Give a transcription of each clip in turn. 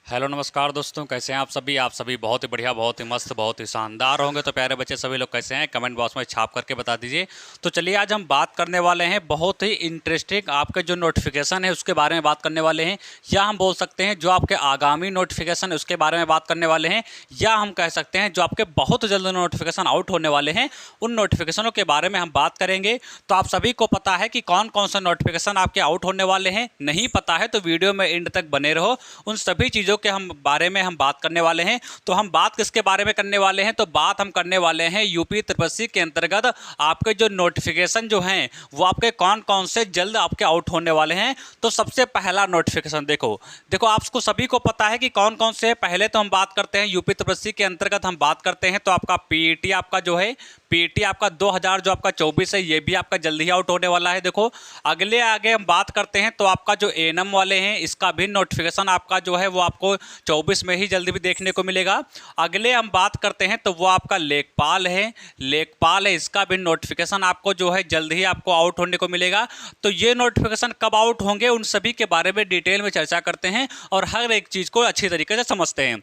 Hello नमस्कार दोस्तों, कैसे हैं आप सभी बहुत ही बढ़िया, बहुत ही मस्त, बहुत ही शानदार होंगे। तो प्यारे बच्चे सभी लोग कैसे हैं, कमेंट बॉक्स में छाप करके बता दीजिए। तो चलिए आज हम बात करने वाले हैं बहुत ही इंटरेस्टिंग आपके जो नोटिफिकेशन है उसके बारे में बात करने वाले हैं, या हम बोल सकते हैं जो आपके आगामी नोटिफिकेशन है उसके बारे में बात करने वाले हैं, या हम कह सकते हैं जो आपके बहुत जल्द नोटिफिकेशन आउट होने वाले हैं उन नोटिफिकेशनों के बारे में हम बात करेंगे। तो आप सभी को पता है कि कौन कौन से नोटिफिकेशन आपके आउट होने वाले हैं, नहीं पता है तो वीडियो में एंड तक बने रहो। उन सभी चीज़ों के बारे में हम बात करने वाले हैं। तो हम बात किसके बारे में करने वाले हैं, तो बात हम करने वाले हैं यूपी त्रिपसी के अंतर्गत आपके जो नोटिफिकेशन जो हैं वो आपके कौन कौन से जल्द आपके आउट होने वाले हैं। तो सबसे पहला नोटिफिकेशन देखो देखो आपको सभी को पता है कि कौन कौन से। पहले तो हम बात करते हैं यूपी त्रिपसी के अंतर्गत हम बात करते हैं तो आपका पीईटी आपका जो है, पीईटी आपका 2000 जो आपका 24 है ये भी आपका जल्दी ही आउट होने वाला है। देखो अगले आगे हम बात करते हैं तो आपका जो एएनएम वाले हैं इसका भी नोटिफिकेशन आपका जो है वो आपको 24 में ही जल्दी भी देखने को मिलेगा। अगले हम बात करते हैं तो वो आपका लेखपाल है, इसका भी नोटिफिकेशन आपको जो है जल्द ही आपको आउट होने को मिलेगा। तो ये नोटिफिकेशन कब आउट होंगे उन सभी के बारे में डिटेल में चर्चा करते हैं और हर एक चीज़ को अच्छी तरीके से समझते हैं।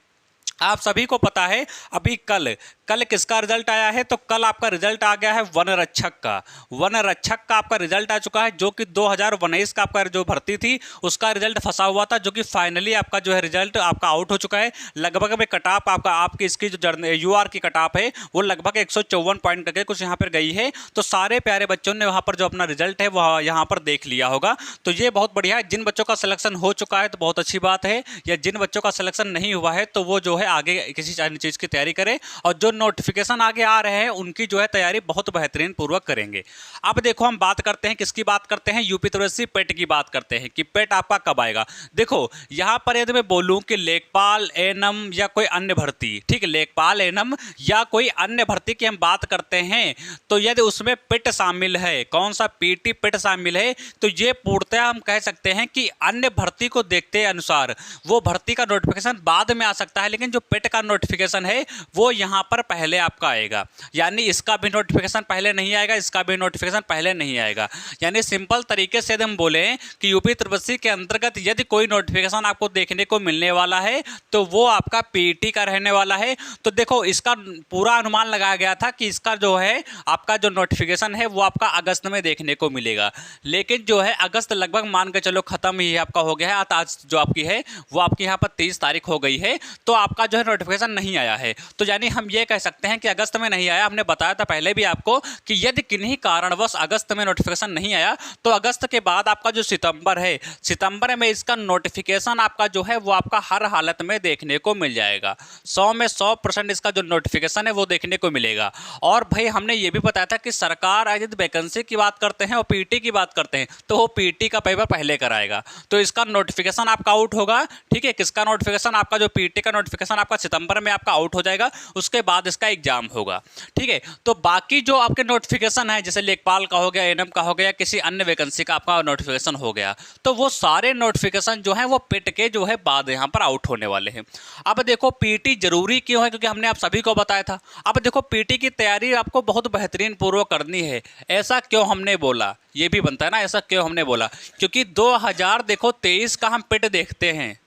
आप सभी को पता है अभी कल किसका रिजल्ट आया है, तो कल आपका रिजल्ट आ गया है वन रक्षक का आपका रिजल्ट आ चुका है, जो कि 2019 का आपका जो भर्ती थी उसका रिजल्ट फंसा हुआ था, जो कि फाइनली आपका जो है रिजल्ट आपका आउट हो चुका है। लगभग में कट ऑफ आपकी इसकी जो यूआर की कट ऑफ है वो लगभग 154 पॉइंट करके कुछ यहाँ पर गई है। तो सारे प्यारे बच्चों ने वहाँ पर जो अपना रिजल्ट है वह यहाँ पर देख लिया होगा। तो ये बहुत बढ़िया है। जिन बच्चों का सिलेक्शन हो चुका है तो बहुत अच्छी बात है, या जिन बच्चों का सिलेक्शन नहीं हुआ है तो वो जो है आगे किसी अन्य चीज़ की तैयारी करें, और जो नोटिफिकेशन आगे आ रहे हैं उनकी जो है तैयारी बहुत बेहतरीन पूर्वक करेंगे। अब देखो हम बात करते हैं किसकी बात करते हैं, यूपी त्रिपसी पेट की बात करते हैं कि पेट आपका कब आएगा। देखो यहाँ पर यदि मैं बोलूँ कि लेखपाल एएनएम या कोई अन्य भर्ती, ठीक है, लेखपाल एएनएम या कोई अन्य भर्ती की हम बात करते हैं तो यदि उसमें पेट शामिल है, कौन सा पीटी पेट शामिल है, तो ये पूर्णतः हम कह सकते हैं कि अन्य भर्ती को देखते अनुसार वो भर्ती का नोटिफिकेशन बाद में आ सकता है, लेकिन जो पेट का नोटिफिकेशन है वो यहाँ पर पहले आपका आएगा। यानी इसका भी नोटिफिकेशन पहले नहीं आएगा, इसका भी नोटिफिकेशन पहले नहीं आएगा। यानी सिंपल तरीके से यदि हम बोले कि यूपी त्रिपसी के अंतर्गत यदि कोई नोटिफिकेशन आपको देखने को मिलने वाला है तो वो आपका पीईटी का रहने वाला है। तो देखो इसका पूरा अनुमान लगाया गया था कि इसका जो है आपका जो नोटिफिकेशन है वो आपका अगस्त में देखने को मिलेगा, लेकिन जो है अगस्त लगभग मान के चलो खत्म ही आपका हो गया है। आज जो आपकी है वो आपकी यहाँ पर 30 तारीख हो गई है, तो आपका जो है नोटिफिकेशन नहीं आया है। तो यानी हम ये कह सकते हैं कि अगस्त में नहीं आया। हमने बताया था पहले भी आपको कि यदि किन्हीं कारणवश अगस्त में नोटिफिकेशन नहीं आया तो अगस्त के बाद आपका जो सितंबर में इसका नोटिफिकेशन आपका जो है वो आपका हर हालत में देखने को मिल जाएगा। 100 में 100% इसका जो नोटिफिकेशन है वो देखने को मिलेगा। और भाई हमने ये भी बताया था कि सरकार यदि वैकेंसी की बात करते हैं और पीटी की बात करते हैं तो वो पीटी का पेपर पहले कराएगा, तो इसका नोटिफिकेशन आपका आउट होगा। ठीक है, किसका नोटिफिकेशन, आपका जो पीटी का नोटिफिकेशन आपका सितंबर में आपका आउट हो जाएगा, उसके बाद इसका एग्जाम होगा। ठीक है, तो बाकी जो आपके नोटिफिकेशन है जैसे लेखपाल का हो गया, एएनएम का हो गया, किसी अन्य वैकेंसी का आपका नोटिफिकेशन हो गया, तो वो सारे नोटिफिकेशन जो है वो पेट के जो है बाद यहाँ पर आउट होने वाले हैं। अब देखो पीटी जरूरी क्यों है, क्योंकि हमने आप सभी को बताया था। अब देखो पीटी की तैयारी आपको बहुत बेहतरीन पूर्वक करनी है। ऐसा क्यों हमने बोला, ये भी बनता है ना, ऐसा क्यों हमने बोला, क्योंकि 2023 का हम पेट देखते हैं,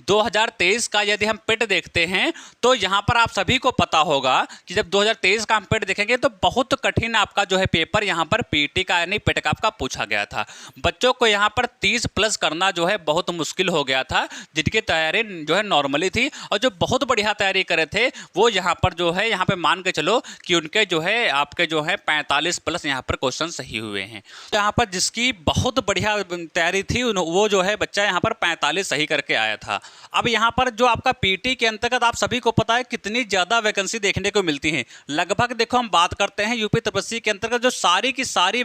2023 का यदि हम पेट देखते हैं तो यहाँ पर आप सभी को पता होगा कि जब 2023 का हम पेट देखेंगे तो बहुत कठिन आपका जो है पेपर यहाँ पर पीटी का यानी पेट का आपका पूछा गया था। बच्चों को यहाँ पर 30 प्लस करना जो है बहुत मुश्किल हो गया था, जिनकी तैयारी जो है नॉर्मली थी, और जो बहुत बढ़िया तैयारी करे थे वो यहाँ पर जो है यहाँ पर मान के चलो कि उनके जो है आपके जो है 45 प्लस यहाँ पर क्वेश्चन सही हुए हैं। तो यहाँ पर जिसकी बहुत बढ़िया तैयारी थी वो जो है बच्चा यहाँ पर 45 सही करके आया था। अब यहाँ पर जो आपका पीटी के अंतर्गत आप सभी को पता है कितनी ज़्यादा वैकेंसी देखने को मिलती हैं। लगभग देखो हम बात करते हैं यूपी त्रिपसी के अंतर्गत जो सारी की सारी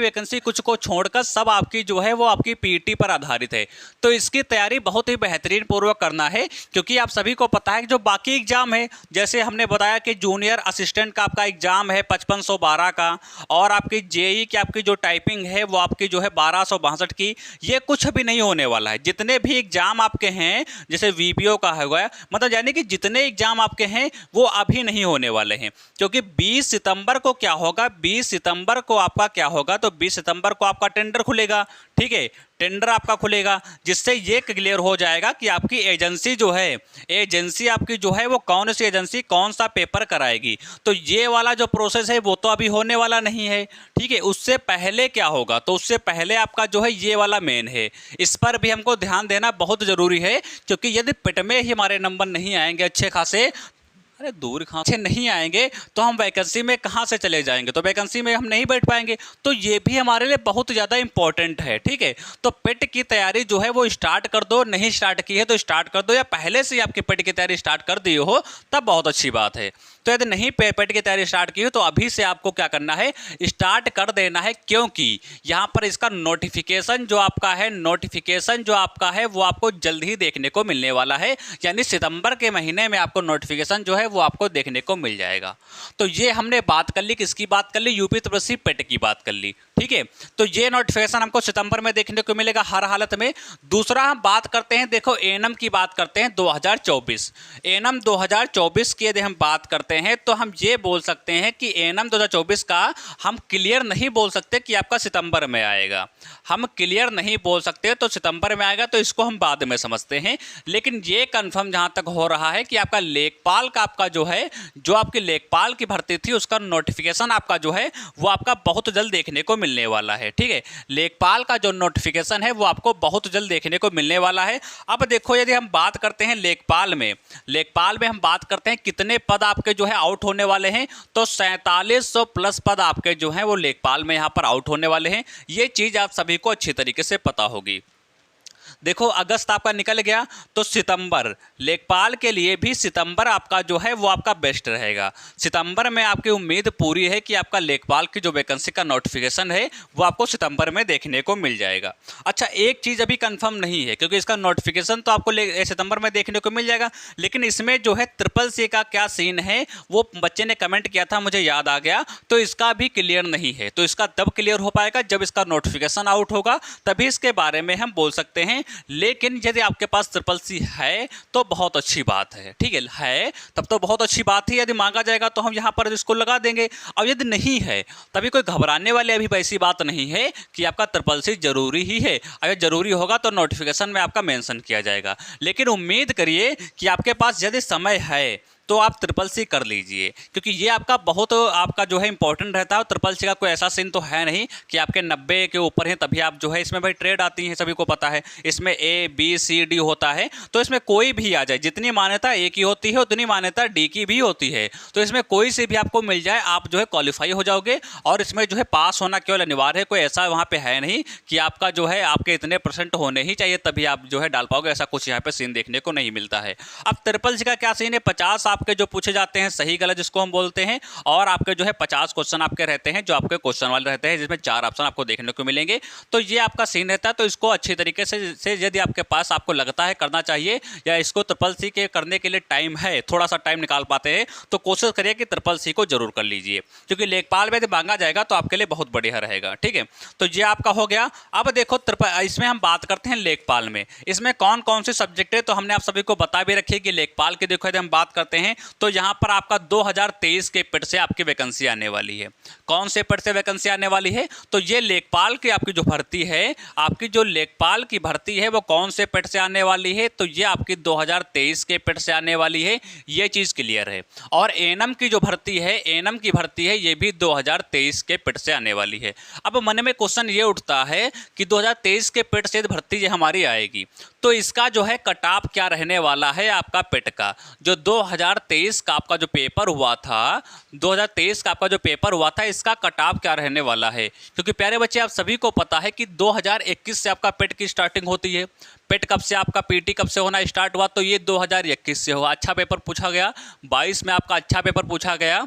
वैकेंसी कुछ को छोड़कर सब आपकी जो है वो आपकी पीटी पर आधारित है। तो इसकी तैयारी बहुत ही बेहतरीन पूर्वक करना है, क्योंकि आप सभी को पता है कि जो बाकी एग्जाम है जैसे हमने बताया कि जूनियर असिस्टेंट का आपका एग्जाम है 5512 का, और आपकी जेई की आपकी जो टाइपिंग है वो आपकी जो है 1262 की, ये कुछ भी नहीं होने वाला है। जितने जितने भी एग्जाम आपके हैं, जैसे वीपीओ का है गया, मतलब यानी कि जितने एग्जाम आपके हैं वो अभी नहीं होने वाले हैं, क्योंकि 20 सितंबर को क्या होगा, 20 सितंबर को आपका क्या होगा, तो 20 सितंबर को आपका टेंडर खुलेगा। ठीक है, टेंडर आपका खुलेगा, जिससे ये क्लियर हो जाएगा कि आपकी एजेंसी जो है, एजेंसी आपकी जो है वो कौन सी एजेंसी कौन सा पेपर कराएगी। तो ये वाला जो प्रोसेस है वो तो अभी होने वाला नहीं है। ठीक है, उससे पहले क्या होगा, तो उससे पहले आपका जो है ये वाला मेन है, इस पर भी हमको ध्यान देना बहुत ज़रूरी है, क्योंकि यदि पिट में ही हमारे नंबर नहीं आएंगे अच्छे खासे, अरे दूर कहाँ से नहीं आएंगे, तो हम वैकेंसी में कहाँ से चले जाएंगे, तो वैकेंसी में हम नहीं बैठ पाएंगे। तो ये भी हमारे लिए बहुत ज़्यादा इंपॉर्टेंट है। ठीक है, तो पेट की तैयारी जो है वो स्टार्ट कर दो, नहीं स्टार्ट की है तो स्टार्ट कर दो, या पहले से ही आपकी पेट की तैयारी स्टार्ट कर दी हो तब बहुत अच्छी बात है। तो यदि नहीं पेट की तैयारी स्टार्ट की हो तो अभी से आपको क्या करना है, स्टार्ट कर देना है, क्योंकि यहाँ पर इसका नोटिफिकेशन जो आपका है, नोटिफिकेशन जो आपका है वो आपको जल्द ही देखने को मिलने वाला है, यानी सितंबर के महीने में आपको नोटिफिकेशन जो है वो आपको देखने को मिल जाएगा। तो ये हमने बात कर ली, किसकी बात कर ली, यूपी तपस्वी पेट की बात कर ली। ठीक है, तो ये नोटिफिकेशन हमको सितंबर में देखने को मिलेगा हर हालत में। दूसरा हम बात करते हैं, देखो एएनएम की बात करते हैं 2024, एएनएम 2024 की यदि हम बात करते हैं तो हम ये बोल सकते हैं कि एएनएम 2024 का हम क्लियर नहीं बोल सकते कि आपका सितंबर में आएगा, हम क्लियर नहीं बोल सकते तो सितंबर में आएगा, तो इसको हम बाद में समझते हैं। लेकिन ये कंफर्म जहाँ तक हो रहा है कि आपका लेखपाल का आपका जो है, जो आपकी लेखपाल की भर्ती थी उसका नोटिफिकेशन आपका जो है वो आपका बहुत जल्द देखने को मिलने वाला है। ठीक है, लेखपाल का जो नोटिफिकेशन है वो आपको बहुत जल्द देखने को मिलने वाला है। अब देखो यदि हम बात करते हैं लेखपाल में, लेखपाल में हम बात करते हैं कितने पद आपके जो है आउट होने वाले हैं, तो 4700 प्लस पद आपके जो हैं वो लेखपाल में यहाँ पर आउट होने वाले हैं। ये चीज़ आप सभी को अच्छी तरीके से पता होगी। देखो अगस्त आपका निकल गया, तो सितंबर, लेखपाल के लिए भी सितंबर आपका जो है वो आपका बेस्ट रहेगा। सितंबर में आपकी उम्मीद पूरी है कि आपका लेखपाल की जो वैकेंसी का नोटिफिकेशन है वो आपको सितंबर में देखने को मिल जाएगा। अच्छा, एक चीज़ अभी कंफर्म नहीं है, क्योंकि इसका नोटिफिकेशन तो आपको सितंबर में देखने को मिल जाएगा, लेकिन इसमें जो है ट्रिपल सी का क्या सीन है वो बच्चे ने कमेंट किया था, मुझे याद आ गया, तो इसका भी क्लियर नहीं है। तो इसका तब क्लियर हो पाएगा जब इसका नोटिफिकेशन आउट होगा, तभी इसके बारे में हम बोल सकते हैं। लेकिन यदि आपके पास ट्रिपल सी है तो बहुत अच्छी बात है। ठीक है तब तो बहुत अच्छी बात है, यदि मांगा जाएगा तो हम यहाँ पर इसको लगा देंगे। और यदि नहीं है तभी कोई घबराने वाली अभी वैसी बात नहीं है कि आपका ट्रिपल सी जरूरी ही है। अगर जरूरी होगा तो नोटिफिकेशन में आपका मेंशन किया जाएगा, लेकिन उम्मीद करिए कि आपके पास यदि समय है तो आप ट्रिपल सी कर लीजिए, क्योंकि ये आपका बहुत आपका जो है इंपॉर्टेंट रहता है। ट्रिपल सी का कोई ऐसा सीन तो है नहीं कि आपके 90 के ऊपर हैं तभी आप जो है, इसमें भाई ट्रेड आती है सभी को पता है, इसमें ए बी सी डी होता है, तो इसमें कोई भी आ जाए, जितनी मान्यता ए की होती है उतनी मान्यता डी की भी होती है, तो इसमें कोई सी भी आपको मिल जाए आप जो है क्वालिफाई हो जाओगे। और इसमें जो है पास होना केवल अनिवार्य है, कोई ऐसा वहाँ पे है नहीं कि आपका जो है आपके इतने % होने ही चाहिए तभी आप जो है डाल पाओगे, ऐसा कुछ यहाँ पे सीन देखने को नहीं मिलता है। अब ट्रिपल सी का क्या सीन है, 50 आपके जो पूछे जाते हैं सही गलत जिसको हम बोलते हैं, और आपके जो है 50 क्वेश्चन आपके रहते हैं जो आपके क्वेश्चन वाले रहते हैं, जिसमें 4 ऑप्शन आपको देखने को मिलेंगे। तो ये आपका सीन रहता है, तो इसको अच्छी तरीके से यदि आपके पास आपको लगता है करना चाहिए, या इसको ट्रिपल सी के करने के लिए टाइम है, थोड़ा सा टाइम निकाल पाते हैं, तो कोशिश करिए कि ट्रिपल सी को जरूर कर लीजिए, क्योंकि लेखपाल में यदि मांगा जाएगा तो आपके लिए बहुत बढ़िया रहेगा। ठीक है, तो ये आपका हो गया। अब देखो इसमें हम बात करते हैं लेखपाल में, इसमें कौन कौन से सब्जेक्ट है, तो हमने आप सभी को बता भी रखी है कि लेखपाल की देखो यदि हम बात करते हैं तो यहाँ पर आपका 2023 के पेट से आपकी वैकेंसी आने वाली है। कौन से पेट से वैकेंसी आने वाली है, तो ये लेखपाल की आपकी जो भर्ती है, आपकी जो लेखपाल की भर्ती है वो कौन से पेट से आने वाली है, तो ये आपकी 2023 के पेट से आने वाली है, ये चीज़ क्लियर है। और एएनएम की जो भर्ती है, एएनएम की भर्ती है ये भी 2023 के पेट से आने वाली है। अब मन में क्वेश्चन ये उठता है कि 2023 के पेट से भर्ती ये हमारी आएगी, तो इसका जो है कट ऑफ क्या रहने वाला है आपका पेट का, जो 2023 का आपका जो पेपर हुआ था, 2023 का आपका जो पेपर हुआ था, इसका कट ऑफ क्या रहने वाला है। क्योंकि प्यारे बच्चे आप सभी को पता है कि 2021 से आपका पेट की स्टार्टिंग होती है, पेट कब से आपका पीटी कब से होना स्टार्ट हुआ, तो ये 2021 से हुआ। अच्छा पेपर पूछा गया, 22 में आपका अच्छा पेपर पूछा गया,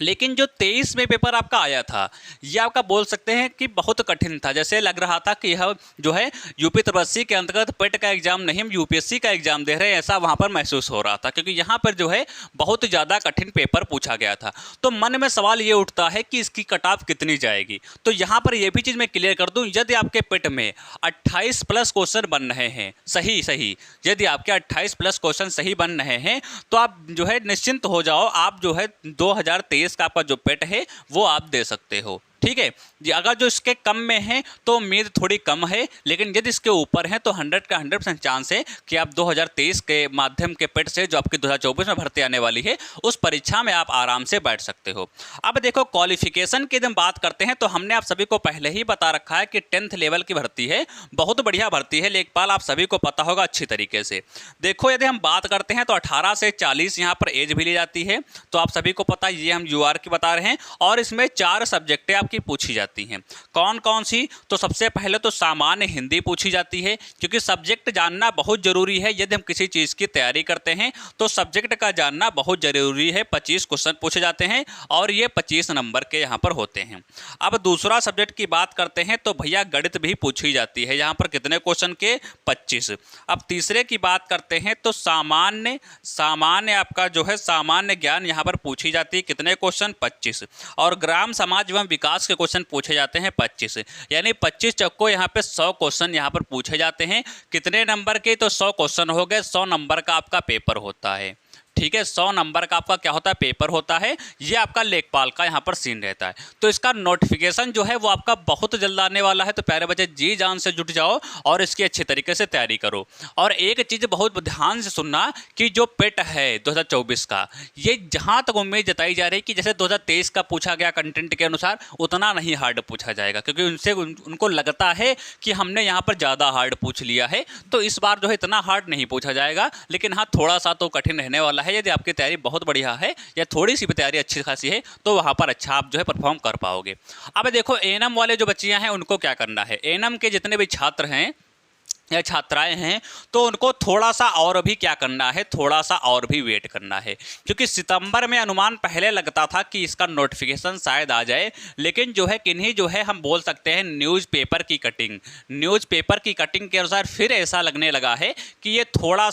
लेकिन जो 23 में पेपर आपका आया था, ये आपका बोल सकते हैं कि बहुत कठिन था। जैसे लग रहा था कि यह जो है यूपी तपस्वी के अंतर्गत पेट का एग्जाम नहीं, हम यूपीएससी का एग्जाम दे रहे हैं, ऐसा वहाँ पर महसूस हो रहा था, क्योंकि यहाँ पर जो है बहुत ज़्यादा कठिन पेपर पूछा गया था। तो मन में सवाल ये उठता है कि इसकी कट ऑफ कितनी जाएगी। तो यहाँ पर यह भी चीज़ मैं क्लियर कर दूँ, यदि आपके पेट में 28 प्लस क्वेश्चन बन रहे हैं सही, यदि आपके 28 प्लस क्वेश्चन सही बन रहे हैं, तो आप जो है निश्चिंत हो जाओ, आप जो है 2023 का आपका जो पेट है वो आप दे सकते हो। ठीक है जी। अगर जो इसके कम में है तो उम्मीद थोड़ी कम है, लेकिन यदि इसके ऊपर है तो 100 का 100% चांस है कि आप 2023 के माध्यम के पेट से जो आपकी 2024 में भर्ती आने वाली है उस परीक्षा में आप आराम से बैठ सकते हो। अब देखो क्वालिफिकेशन की जब बात करते हैं तो हमने आप सभी को पहले ही बता रखा है कि 10th लेवल की भर्ती है, बहुत बढ़िया भर्ती है, लेखपाल आप सभी को पता होगा अच्छी तरीके से। देखो यदि हम बात करते हैं तो 18 से 40 यहाँ पर एज भी ली जाती है, तो आप सभी को पता, ये हम यूआर की बता रहे हैं। और इसमें 4 सब्जेक्टें आपकी पूछी जाती हैं। कौन कौन सी? तो सबसे पहले तो सामान्य हिंदी पूछी जाती है, क्योंकि सब्जेक्ट जानना बहुत जरूरी है। यदि हम किसी चीज़ की तैयारी करते हैं तो सब्जेक्ट का जानना बहुत जरूरी है। 25 क्वेश्चन पूछे जाते हैं और ये 25 नंबर के यहाँ पर होते हैं। अब दूसरा सब्जेक्ट की बात करते हैं तो भैया गणित भी पूछी जाती है, यहाँ पर कितने क्वेश्चन के? 25। अब तीसरे की बात करते हैं तो सामान्य आपका जो है सामान्य ज्ञान यहाँ पर पूछी जाती है, कितने क्वेश्चन? 25। और ग्राम समाज एवं विकास के क्वेश्चन पूछे जाते हैं 25, यानी 25 चक्को यहाँ पे 100 क्वेश्चन यहाँ पर पूछे जाते हैं। कितने नंबर के? तो 100 क्वेश्चन हो गए, 100 नंबर का आपका पेपर होता है। ठीक है, 100 नंबर का आपका क्या होता है? पेपर होता है। ये आपका लेखपाल का यहाँ पर सीन रहता है। तो इसका नोटिफिकेशन जो है वो आपका बहुत जल्द आने वाला है। तो प्यारे बच्चे जी जान से जुट जाओ और इसकी अच्छी तरीके से तैयारी करो। और एक चीज़ बहुत ध्यान से सुनना कि जो पेट है 2024 का, ये जहाँ तक उम्मीद जताई जा रही है कि जैसे 2023 का पूछा गया कंटेंट के अनुसार उतना नहीं हार्ड पूछा जाएगा, क्योंकि उनको लगता है कि हमने यहाँ पर ज़्यादा हार्ड पूछ लिया है। तो इस बार जो है इतना हार्ड नहीं पूछा जाएगा, लेकिन हाँ थोड़ा सा तो कठिन रहने वाला है। यदि आपकी तैयारी बहुत बढ़िया है या थोड़ी सी भी तैयारी अच्छी खासी है तो वहाँ पर अच्छा आप जो है परफॉर्म कर पाओगे। अब देखो एएनएम वाले जो बच्चियाँ हैं उनको क्या करना है। एएनएम के जितने भी छात्र हैं या छात्राएं हैं तो उनको थोड़ा सा और भी क्या करना है, थोड़ा सा और भी वेट करना है, क्योंकि सितंबर में अनुमान पहले लगता था कि इसका नोटिफिकेशन शायद आ जाए, लेकिन जो है किन्हीं जो है हम बोल सकते हैं न्यूज़पेपर की कटिंग के अनुसार फिर ऐसा लगने लगा है कि ये थोड़ा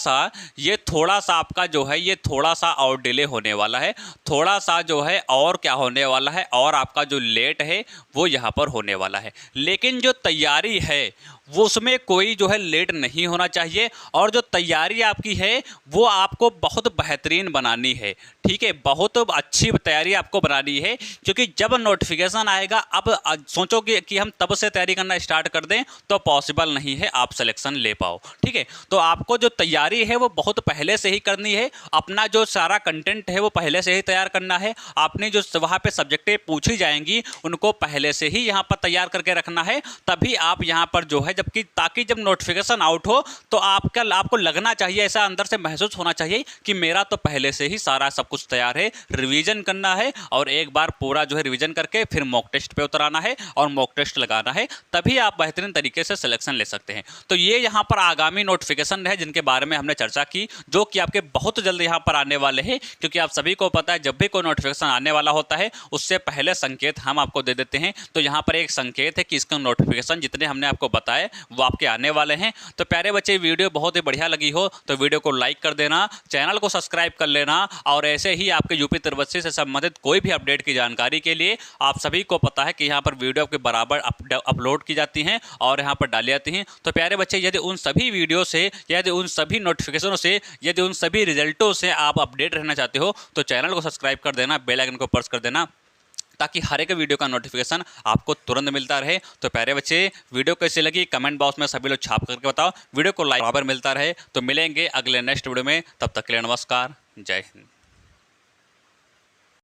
सा आपका जो है ये थोड़ा सा और डिले होने वाला है, थोड़ा सा जो है और क्या होने वाला है, और आपका जो लेट है वो यहाँ पर होने वाला है। लेकिन जो तैयारी है वो उसमें कोई जो है लेट नहीं होना चाहिए, और जो तैयारी आपकी है वो आपको बहुत बेहतरीन बनानी है। ठीक है, बहुत अच्छी तैयारी आपको बनानी है, क्योंकि जब नोटिफिकेशन आएगा, अब सोचो कि हम तब से तैयारी करना स्टार्ट कर दें तो पॉसिबल नहीं है आप सिलेक्शन ले पाओ। ठीक है, तो आपको जो तैयारी है वो बहुत पहले से ही करनी है। अपना जो सारा कंटेंट है वो पहले से ही तैयार करना है। आपने जो वहाँ पे सब्जेक्टें पूछी जाएंगी उनको पहले से ही यहाँ पर तैयार करके रखना है, तभी आप यहाँ पर जो है ताकि जब नोटिफिकेशन आउट हो तो आपको लगना चाहिए, ऐसा अंदर से महसूस होना चाहिए कि मेरा तो पहले से ही सारा सब कुछ तैयार है। रिवीजन करना है और एक बार पूरा जो है रिवीजन करके फिर मॉक टेस्ट पे उतराना है और मॉक टेस्ट लगाना है, तभी आप बेहतरीन तरीके से सिलेक्शन ले सकते हैं। तो ये यहाँ पर आगामी नोटिफिकेशन है जिनके बारे में हमने चर्चा की, जो कि आपके बहुत जल्द यहाँ पर आने वाले हैं, क्योंकि आप सभी को पता है जब भी कोई नोटिफिकेशन आने वाला होता है उससे पहले संकेत हम आपको दे देते हैं। तो यहाँ पर एक संकेत है कि इसका नोटिफिकेशन जितने हमने आपको बताए वो आपके आने वाले हैं। तो प्यारे बच्चे वीडियो बहुत ही बढ़िया लगी हो तो वीडियो को लाइक कर देना, चैनल को सब्सक्राइब कर लेना, और ऐसे ही आपके यूपी तपस्वी से संबंधित कोई भी अपडेट की जानकारी के लिए आप सभी को पता है कि यहाँ पर वीडियो आपके बराबर अपलोड की जाती हैं और यहाँ पर डाली जाती हैं। तो प्यारे बच्चे यदि उन सभी वीडियो से, यदि उन सभी नोटिफिकेशनों से, यदि उन सभी रिजल्टों से आप अपडेट रहना चाहते हो तो चैनल को सब्सक्राइब कर देना, बेल आइकन को प्रेस कर देना, ताकि हर एक वीडियो का नोटिफिकेशन आपको तुरंत मिलता रहे। तो प्यारे बच्चे वीडियो कैसी लगी कमेंट बॉक्स में सभी लोग छाप करके बताओ। वीडियो को लाइक बराबर मिलता रहे। तो मिलेंगे अगले नेक्स्ट वीडियो में, तब तक के लिए नमस्कार, जय हिंद।